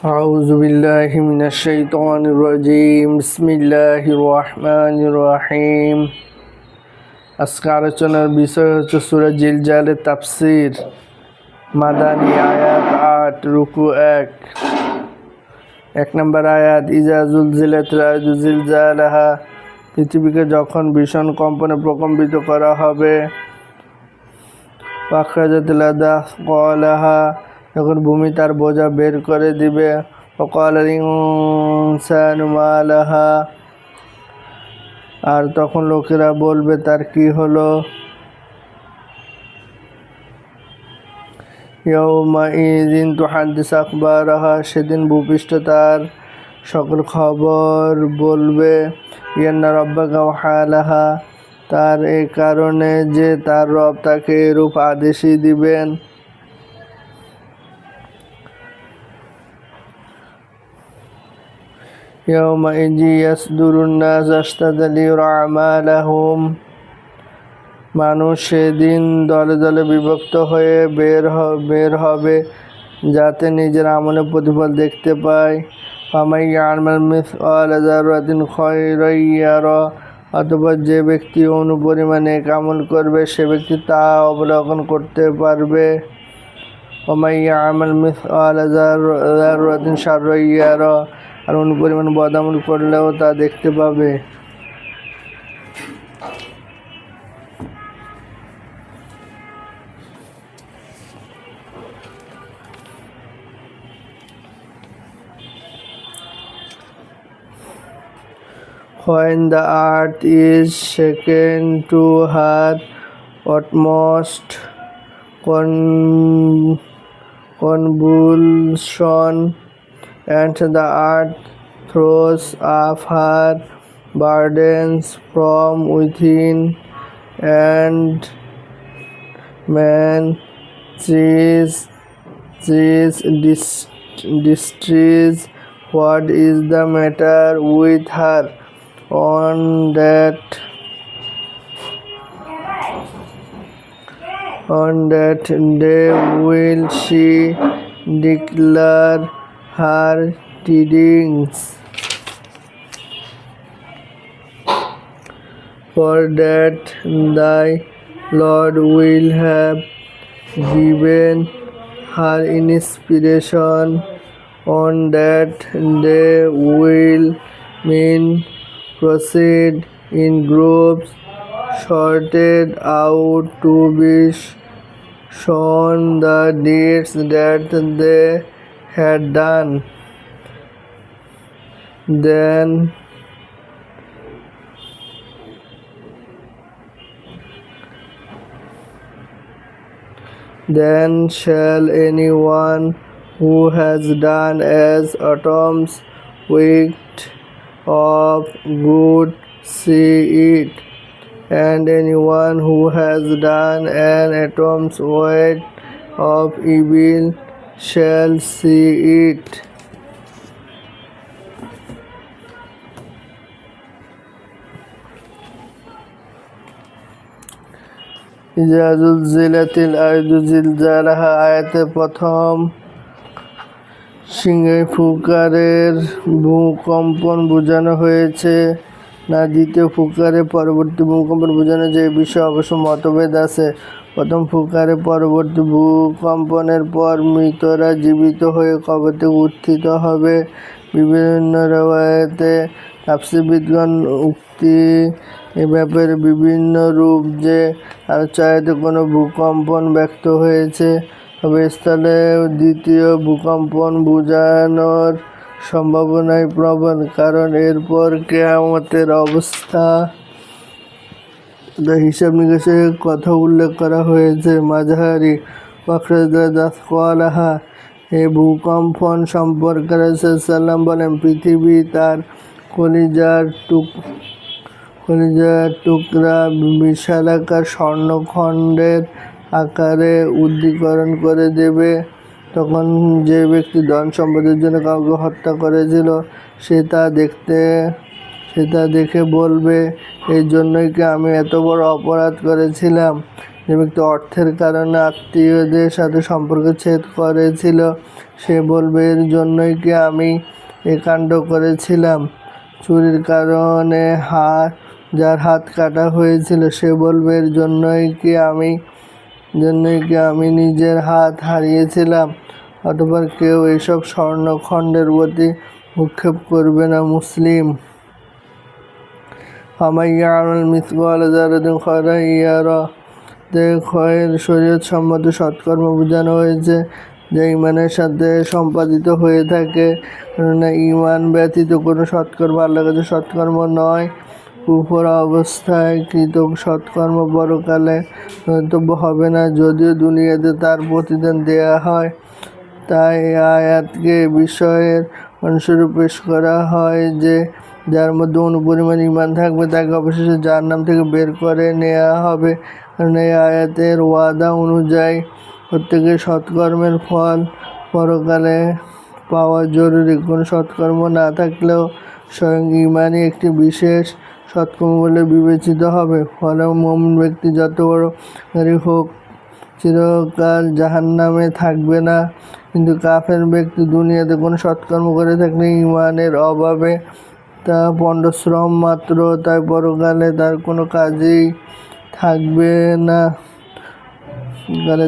أعوذ بالله من الشيطان الرجيم بسم الله الرحمن الرحيم আজকে আলোচনার বিষয় হচ্ছে সূরা জিলজালের তাফসীর। মাদানী আয়াত ৮ রুকু ১ নম্বর আয়াত ইজা জুলজিলাতিল আরদু জিলজালাহা, পৃথিবীকে যখন ভীষণ কম্পনে প্রকম্পিত করা হবে। আখরাজাতিল আরদু আসকালাহা, যখন ভূমি তার বোঝা বের করে দিবে। ওয়াকালাল ইনসানু মা লাহা, আর তখন লোকেরা বলবে তার কি হলো। ইয়াউমাইযিন তুহাদ্দিসু আখবারাহা, সেদিন ভূপৃষ্ঠ তার সকল খবর বলবে। বিআন্না রাব্বাকা আওহা লাহা, তার এই কারণে যে তার রব তাকে এরূপ আদেশই দিবেন। ইয়াউমাইযি ইয়াসদুরুন নাস আশতাতান লিইউরা আমালাহুম, মানুষ সেদিন দলে দলে বিভক্ত হয়ে বের হবে যাতে নিজের আমলের প্রতিফল দেখতে পায়। ফামান ইয়া'মাল মিসকালা যাররাতিন খায়রান ইয়ারা, অতঃপর যে ব্যক্তি অনুপরিমাণ নেক আমল করবে সে ব্যক্তি তা অবলোকন করতে পারবে। ওয়ামান ইয়া'মাল মিসকালা যাররাতিন শাররান ইয়ারা, আর অনুপরিমাণ বদ আমল করলেও তা দেখতে পাবে। When the earth is shaken to her utmost convulsion, and the earth throws up her burdens from within, and man sees distress, what is the matter with her? On that day will she declare her tidings, for that thy Lord will have given her inspiration. On that day will men proceed in groups, sorted out to be shown the deeds that they had done. Then shall anyone who has done as atoms weight of good see it, and anyone who has done an atom's weight of evil shall see it. ইজা জুলজিলাতিল আরদু জিলজালাহা, আয়াতের প্রথম সিংহে ফুকারের ভূকম্পন বোঝানো হয়েছে, না দ্বিতীয় ফুকারে পরবর্তী ভূকম্পন বোঝানো যে বিষয়ে অবশ্য মতভেদ আছে। প্রথম ফুকারে পরবর্তী ভূকম্পনের পর মৃতরা জীবিত হয়ে কবর থেকে উত্থিত হবে। বিভিন্ন রিওয়ায়াতে তাফসীরবিদগণ উক্তি এ ব্যাপারে বিভিন্ন রূপ যে আলোচনাতে কোনো ভূকম্পন ব্যক্ত হয়েছে, তবে স্থলে দ্বিতীয় ভূকম্পন বোঝানোর সম্ভাবনাই প্রবল, কারণ এরপর কিয়ামতের অবস্থা হিসাব নিকাশের কথা উল্লেখ করা হয়েছে। মাঝারি আখরাজাতিল আসকালাহা, এই ভূকম্পন সম্পর্কে রাসূল সাল্লাল্লাহু আলাইহি ওয়াসাল্লাম বলেন, পৃথিবী তার কলিজার টুকরা বিশালাকার স্বর্ণখণ্ডের আকারে উদ্গীরণ করে দেবে। তখন যে ব্যক্তি ধন সম্পদের জন্য কাউকে হত্যা করেছিল সে তা দেখে বলবে, এই জন্যই কি আমি এত বড় অপরাধ করেছিলাম। যে ব্যক্তি অর্থের কারণে আত্মীয়দের সাথে সম্পর্ক ছেদ করেছিল সে বলবে, এর জন্যই কি আমি এ কাণ্ড করেছিলাম। চুরির কারণে যার হাত কাটা হয়েছিল সে বলবে, এর জন্যই কি আমি নিজের হাত হারিয়েছিলাম। অতঃপর কেউ এসব স্বর্ণখণ্ডের প্রতি ভ্রুক্ষেপ করবে না। মুসলিম। ফামান ইয়া'মাল মিসকালা যারাতিন খায়রান ইয়ারাহ। শরীয়ত সম্মত সৎকর্ম বোঝানো হয়েছে যা ঈমানের সাথে সম্পাদিত হয়ে থাকে, কেননা ঈমান ব্যতীত কোনো সৎকর্ম আল্লাহর কাছে সৎকর্ম নয়। কুফর অবস্থায় কৃত সৎকর্ম পরকালে গন্তব্য হবে না, যদিও দুনিয়াতে তার প্রতিদান দেয়া হয়। তাই আয়াতকে বিষয়ের অনুস্বরূপ পেশ করা হয় যে যার মধ্যে অনুপরিমাণ ঈমান থাকবে তাকে অবশেষে জাহান্নাম থেকে বের করে নেওয়া হবে, কারণ এই আয়াতের ওয়াদা অনুযায়ী প্রত্যেকের সৎকর্মের ফল পরকালে পাওয়া জরুরি। কোনো সৎকর্ম না থাকলেও স্বয়ং ঈমানই একটি বিশেষ সৎকর্ম বলে বিবেচিত হবে। ফলে মুমিন ব্যক্তি যত বড় নারী হোক চিরকাল জাহান্নামে থাকবে না, কিন্তু কাফের ব্যক্তি দুনিয়াতে কোনো সৎকর্ম করে থাকলে ঈমানের অভাবে তা পণ্ডশ্রম মাত্র, তাই পরকালে তার কোনো কাজেই থাকবে না,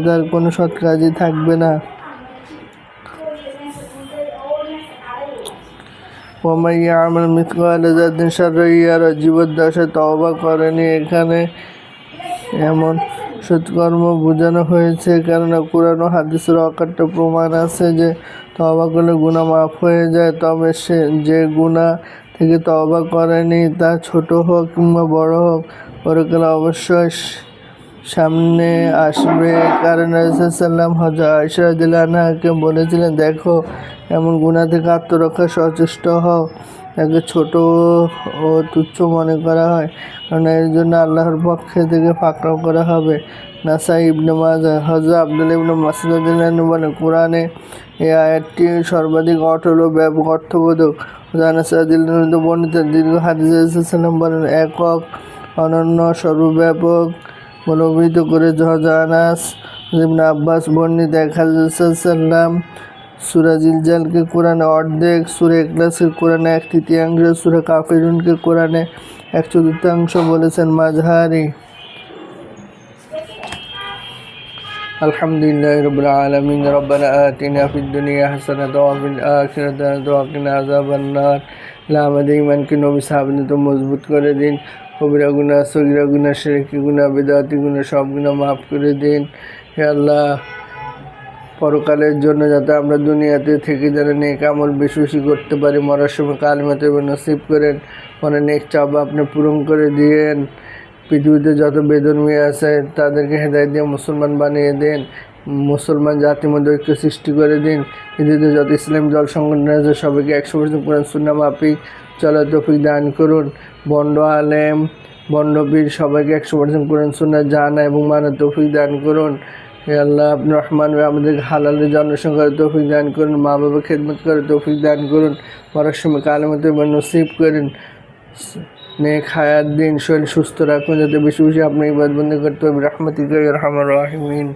তার কোনো সৎ কাজই থাকবে না। ওয়ামান ইয়া'মাল মিসকালা যারাতিন শাররান ইয়ারাহ। জীবদ্দশায় তওবা করেনি, এখানে এমন সৎকর্ম বোঝানো হয়েছে কেননা কুরআন ও হাদিসের অকাট্য প্রমাণ আছে যে তওবা করলে গুনাহ মাফ হয়ে যায়। তবে যে গুনাহ থেকে তওবা করেনি তা ছোট হোক কিংবা বড় হোক পরকালে অবশ্যই সামনে আসবে। কারণ রাসূলুল্লাহ সাল্লাল্লাহু আলাইহি ওয়াসাল্লাম হযরত আয়েশা রাদিয়াল্লাহু আনহাকে বলেছিলেন, দেখো, এমন গুনাহ থেকে আত্মরক্ষায় সচেষ্ট হও তাকে ছোট ও তুচ্ছ মনে করা হয়, কারণ এর জন্য আল্লাহর পক্ষ থেকে পাকড়াও করা হবে। নাসাই, ইবনে মাজাহ। হযরত আব্দুল্লাহ ইবনে মাসউদ রাদিয়াল্লাহু আনহু বলেন, কুরআনে এই আয়াতটি সর্বাধিক অটল ও ব্যাপক অর্থবোধক। আনাস রাদিয়াল্লাহু আনহু বর্ণিত দীর্ঘ হাদিসে রাসূলুল্লাহ সাল্লাল্লাহু আলাইহি ওয়াসাল্লাম বলেন, একক, অনন্য, সর্বব্যাপক বলে অভিহিত করে হযরত আনাস ইবনে আব্বাস বর্ণিত এক হাদিসে রাসূলুল্লাহ সাল্লাল্লাহু আলাইহি ওয়াসাল্লাম সূরা জিলজালকে কুরআনে অর্ধেক, সূরা ইখলাসকে কুরআনে 1/3, সূরা কাফিরুনকে কুরআনে 1/4 বলেছেন। মাযহারি। আলহামদুলিল্লাহি রাব্বিল আলামিন। রব্বানা আতিনা ফিদ দুনিয়া হাসানাতাও ওয়া ফিল আখিরাতি হাসানাতাও ওয়া কিনা আযাবান নার। আমাদের ঈমানকে নবী সাহাবাদের মজবুত করে দিন। কবিরা গুনাহ, সগীরা গুনাহ, শিরকি গুনাহ, বিদআতি গুনাহ সব গুনাহ মাফ করে দিন। হে আল্লাহ, পরকালের জন্য যাতে আমরা দুনিয়াতে থেকে যেন নেক আমল বেশি বেশি করতে পারি, মরার সময় কালিমা তয়্যিবা নসিব করেন, মনে নেক চাওয়া আপনি পূরণ করে দিয়েন। পৃথিবীতে যত বেধর্মী আছে তাদেরকে হেদায়েত দিয়ে মুসলমান বানিয়ে দেন। মুসলমান জাতির মধ্যে ঐক্য সৃষ্টি করে দিন। পৃথিবীতে যত ইসলামী দল সংগঠন আছে সবাইকে 100% কোরআন সুন্নাহ মাফিক চলার তৌফিক দান করুন। বন্ড আলেম, বন্ড পীর সবাইকে 100% কোরআন সুন্নাহ জানা এবং মানার তৌফিক দান করুন। হে আল্লাহ, আপনি রহমান, আমাদেরকে হালালের জন্মসংখ্যা করার তৌফিক দান করুন, মা বাবার খেদমত করার তৌফিক দান করুন, মরার সময় কালিমা তয়্যিবা নসিব করেন, নেক হায়াত দিন, শরীর সুস্থ রাখুন যাতে বেশি বেশি আপনার ইবাদত বন্দেগি করতে পারি। রাহমাতিকা ইয়া আরহামার রাহিমিন।